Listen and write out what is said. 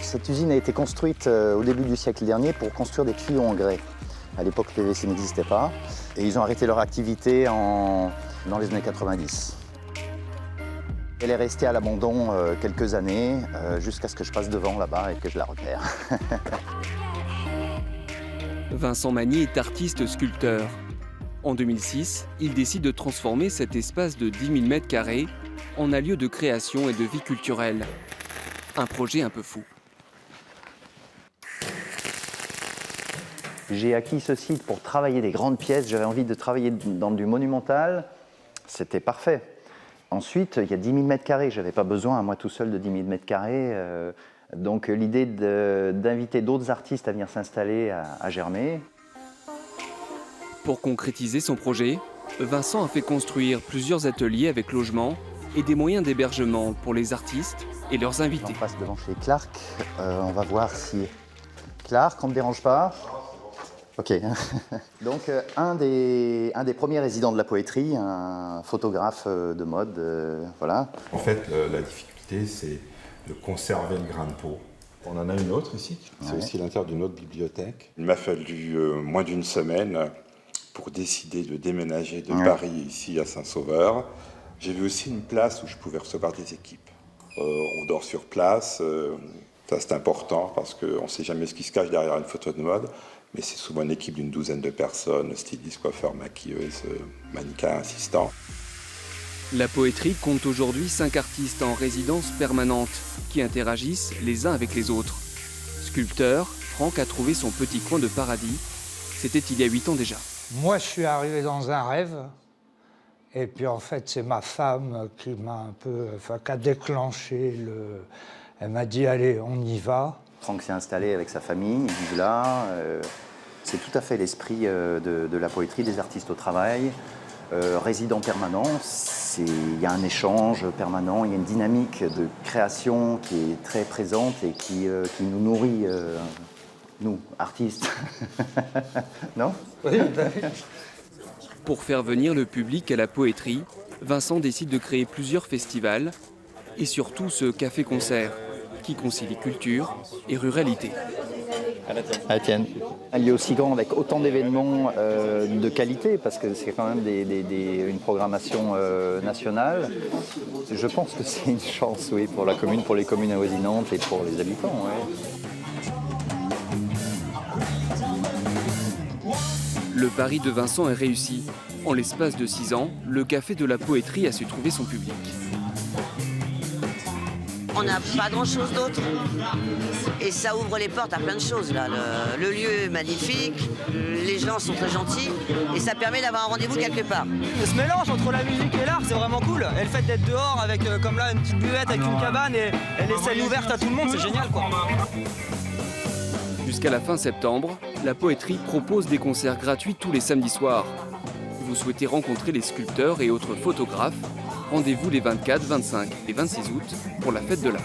Cette usine a été construite au début du siècle dernier pour construire des tuyaux en grès. À l'époque, le PVC n'existait pas. Et ils ont arrêté leur activité dans les années 90. Elle est restée à l'abandon quelques années, jusqu'à ce que je passe devant là-bas et que je la repère. Vincent Magny est artiste sculpteur. En 2006, il décide de transformer cet espace de 10 000 m² en un lieu de création et de vie culturelle. Un projet un peu fou. J'ai acquis ce site pour travailler des grandes pièces. J'avais envie de travailler dans du monumental. C'était parfait. Ensuite, il y a 10 000 m². Je n'avais pas besoin, à moi tout seul, de 10 000 m². Donc l'idée d'inviter d'autres artistes à venir s'installer a germé. Pour concrétiser son projet, Vincent a fait construire plusieurs ateliers avec logement et des moyens d'hébergement pour les artistes et leurs invités. On passe devant chez Clark. On va voir si... Clark, on ne me dérange pas? Ok. Donc, un des premiers résidents de la poétrie, un photographe de mode, voilà. En fait, la difficulté, c'est de conserver le grain de peau. On en a une autre ici, c'est aussi l'intérieur d'une autre bibliothèque. Il m'a fallu moins d'une semaine pour décider de déménager de Paris ici à Saint-Sauveur. J'ai vu aussi une place où je pouvais recevoir des équipes. On dort sur place, ça c'est important parce qu'on ne sait jamais ce qui se cache derrière une photo de mode. Mais c'est souvent une équipe d'une douzaine de personnes, stylistes, coiffeurs, maquilleuses, mannequins, assistants. La poétrie compte aujourd'hui 5 artistes en résidence permanente qui interagissent les uns avec les autres. Sculpteur, Franck a trouvé son petit coin de paradis. C'était il y a 8 ans déjà. Moi, je suis arrivé dans un rêve. Et puis en fait, c'est ma femme qui m'a qui a déclenché le... Elle m'a dit, allez, on y va. Franck s'est installé avec sa famille, il vit là. C'est tout à fait l'esprit de la poétrie, des artistes au travail. Résident permanent, il y a un échange permanent, il y a une dynamique de création qui est très présente et qui nous nourrit, nous, artistes. Non? Oui, Pour faire venir le public à la poétrie, Vincent décide de créer plusieurs festivals et surtout ce café-concert qui concilie culture et ruralité. Etienne. Un lieu aussi grand avec autant d'événements de qualité, parce que c'est quand même une programmation nationale. Je pense que c'est une chance, oui, pour la commune, pour les communes avoisinantes et pour les habitants. Ouais. Le pari de Vincent est réussi. En l'espace de 6 ans, le café de la poétrie a su trouver son public. On n'a pas grand-chose d'autre. Et ça ouvre les portes à plein de choses, là. Le lieu est magnifique, les gens sont très gentils, et ça permet d'avoir un rendez-vous quelque part. Ce mélange entre la musique et l'art, c'est vraiment cool. Et le fait d'être dehors avec, comme là, une petite buvette avec une cabane et les scènes ouvertes à tout le monde, c'est génial, quoi. Jusqu'à la fin septembre, la poétrie propose des concerts gratuits tous les samedis soirs. Vous souhaitez rencontrer les sculpteurs et autres photographes? Rendez-vous les 24, 25 et 26 août pour la fête de l'art.